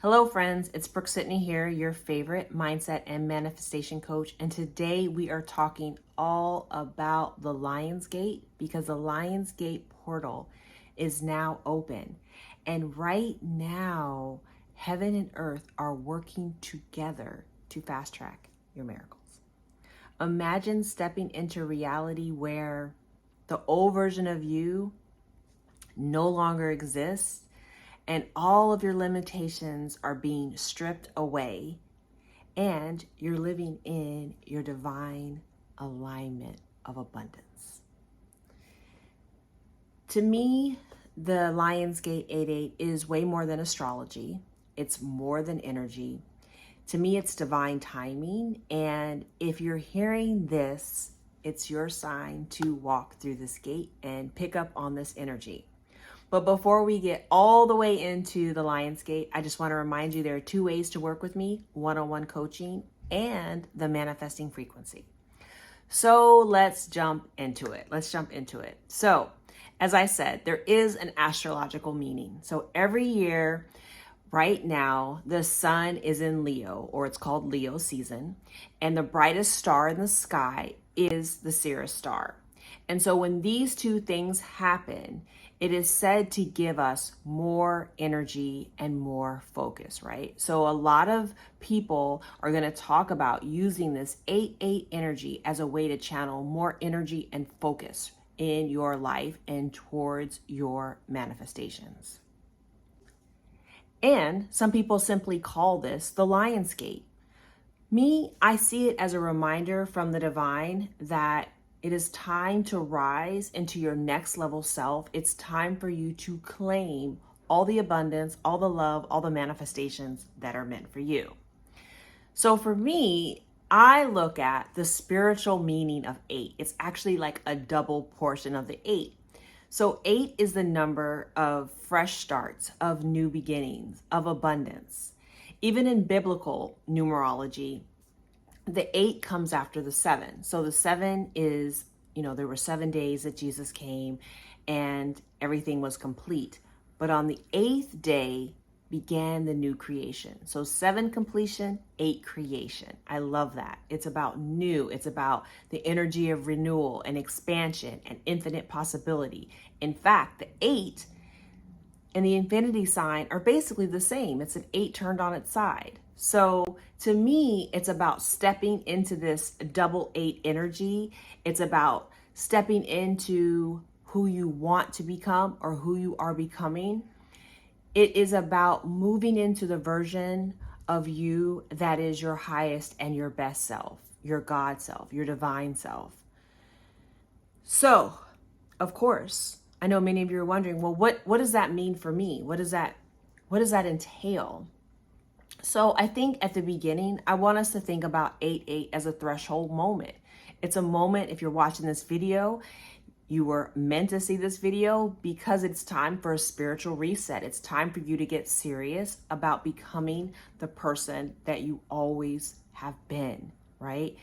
Hello friends, it's Brooke-Sidney here, your favorite mindset and manifestation coach. And today we are talking all about the lionsgate because the lionsgate portal is now open. And right now, heaven and earth are working together to fast track your miracles. Imagine stepping into reality where the old version of you no longer exists and all of your limitations are being stripped away, and you're living in your divine alignment of abundance. To me, the Lionsgate 88 is way more than astrology. It's more than energy. To me, it's divine timing. And if you're hearing this, it's your sign to walk through this gate and pick up on this energy. But before we get all the way into the Lionsgate, I just want to remind you there are two ways to work with me: one-on-one coaching and the manifesting frequency. So let's jump into it. So as I said, there is an astrological meaning. So every year, right now, the sun is in Leo, or it's called Leo season, and the brightest star in the sky is the Sirius star. And so when these two things happen, it is said to give us more energy and more focus, right? So a lot of people are going to talk about using this 8-8 energy as a way to channel more energy and focus in your life and towards your manifestations. And some people simply call this the Lionsgate. Me, I see it as a reminder from the divine that it is time to rise into your next level self. It's time for you to claim all the abundance, all the love, all the manifestations that are meant for you. So for me, I look at the spiritual meaning of 8. It's actually like a double portion of the 8. So 8 is the number of fresh starts, of new beginnings, of abundance. Even in biblical numerology, the 8 comes after the 7. So the 7 is, there were 7 days that Jesus came and everything was complete. But on the 8th day began the new creation. So 7 completion, 8 creation. I love that. It's about new. It's about the energy of renewal and expansion and infinite possibility. In fact, the 8 and the infinity sign are basically the same. It's an 8 turned on its side. So to me, it's about stepping into this double 8 energy. It's about stepping into who you want to become or who you are becoming. It is about moving into the version of you that is your highest and your best self, your God self, your divine self. So, of course, I know many of you are wondering, well, what does that mean for me? What does that entail? So I think at the beginning, I want us to think about 8-8 as a threshold moment. It's a moment, if you're watching this video, you were meant to see this video because it's time for a spiritual reset. It's time for you to get serious about becoming the person that you always have been, right?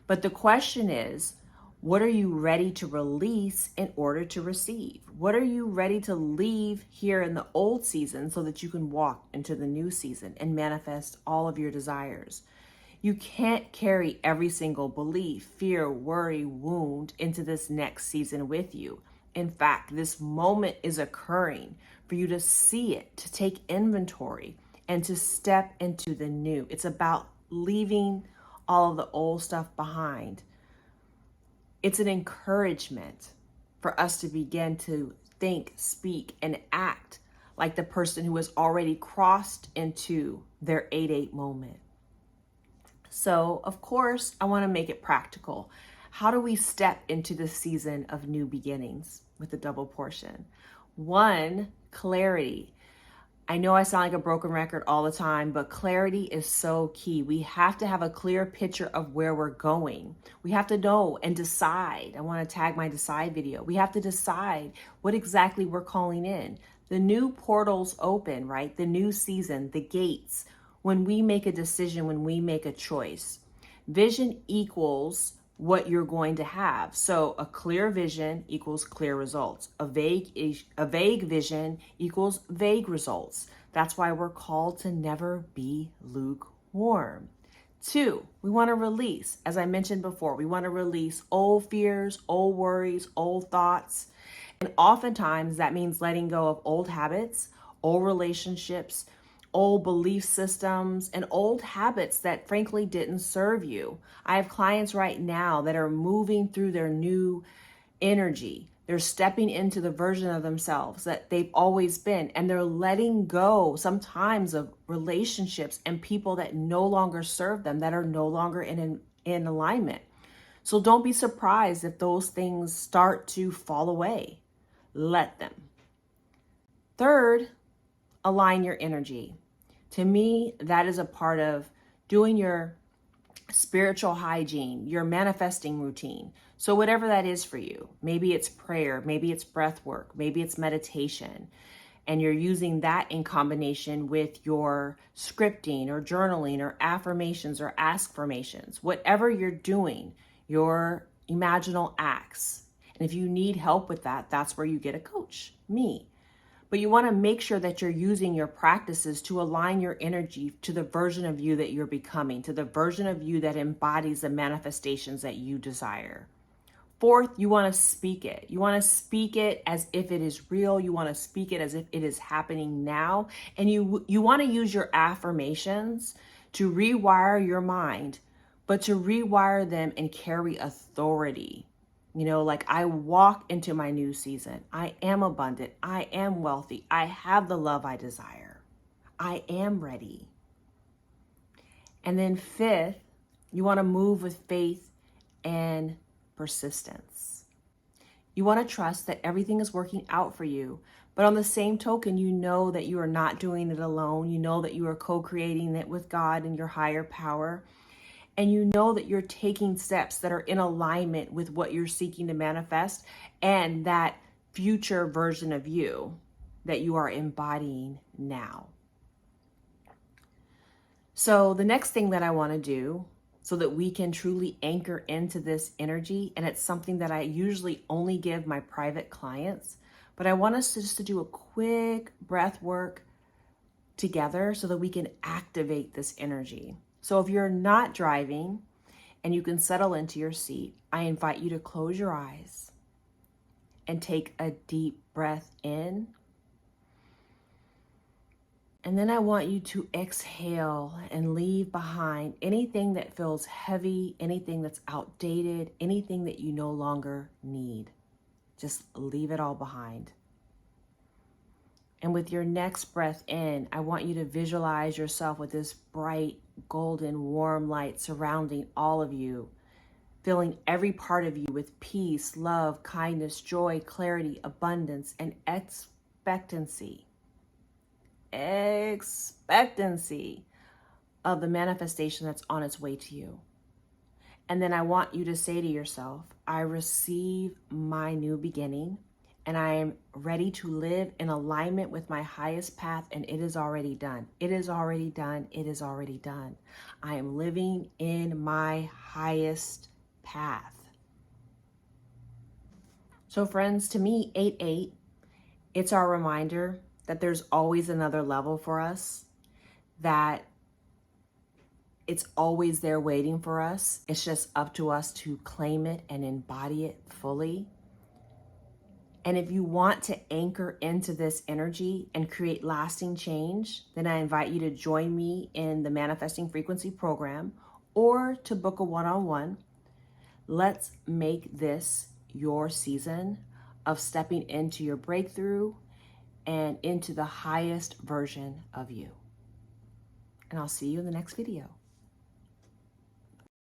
But the question is, what are you ready to release in order to receive? What are you ready to leave here in the old season so that you can walk into the new season and manifest all of your desires? You can't carry every single belief, fear, worry, wound into this next season with you. In fact, this moment is occurring for you to see it, to take inventory, and to step into the new. It's about leaving all of the old stuff behind. It's an encouragement for us to begin to think, speak, and act like the person who has already crossed into their 8-8 moment. So, of course, I want to make it practical. How do we step into the season of new beginnings with the double portion? 1, clarity. I know I sound like a broken record all the time, but clarity is so key. We have to have a clear picture of where we're going. We have to know and decide. I want to tag my decide video. We have to decide what exactly we're calling in. The new portals open, right? The new season, the gates. When we make a decision, when we make a choice, vision equals what you're going to have. So a clear vision equals clear results. A vague vision equals vague results. That's why we're called to never be lukewarm. 2, we want to release. As I mentioned before, we want to release old fears, old worries, old thoughts. And oftentimes that means letting go of old habits, old relationships, old belief systems, and old habits that frankly didn't serve you. I have clients right now that are moving through their new energy. They're stepping into the version of themselves that they've always been, and they're letting go sometimes of relationships and people that no longer serve them, that are no longer in alignment. So don't be surprised if those things start to fall away. Let them. 3rd, align your energy. To me, that is a part of doing your spiritual hygiene, your manifesting routine. So whatever that is for you, maybe it's prayer, maybe it's breath work, maybe it's meditation, and you're using that in combination with your scripting or journaling or affirmations or askformations, whatever you're doing, your imaginal acts. And if you need help with that, that's where you get a coach, me. But you want to make sure that you're using your practices to align your energy to the version of you that you're becoming, to the version of you that embodies the manifestations that you desire. 4th, you want to speak it. You want to speak it as if it is real. You want to speak it as if it is happening now. And you want to use your affirmations to rewire your mind, but to rewire them and carry authority. You know, like I walk into my new season. I am abundant. I am wealthy. I have the love I desire. I am ready. And then 5th, you want to move with faith and persistence. You want to trust that everything is working out for you. But on the same token, you know that you are not doing it alone. You know that you are co-creating it with God and your higher power. And you know that you're taking steps that are in alignment with what you're seeking to manifest and that future version of you that you are embodying now. So the next thing that I want to do so that we can truly anchor into this energy, and it's something that I usually only give my private clients, but I want us just to do a quick breath work together so that we can activate this energy. So if you're not driving and you can settle into your seat, I invite you to close your eyes and take a deep breath in. And then I want you to exhale and leave behind anything that feels heavy, anything that's outdated, anything that you no longer need. Just leave it all behind. And with your next breath in, I want you to visualize yourself with this bright, golden, warm light surrounding all of you, filling every part of you with peace, love, kindness, joy, clarity, abundance, and expectancy. Expectancy of the manifestation that's on its way to you. And then I want you to say to yourself, I receive my new beginning. And I am ready to live in alignment with my highest path, and it is already done. It is already done. It is already done. I am living in my highest path. So friends, to me, 8-8, it's our reminder that there's always another level for us, that it's always there waiting for us. It's just up to us to claim it and embody it fully. And if you want to anchor into this energy and create lasting change, then I invite you to join me in the Manifesting Frequency program or to book a one-on-one. Let's make this your season of stepping into your breakthrough and into the highest version of you. And I'll see you in the next video.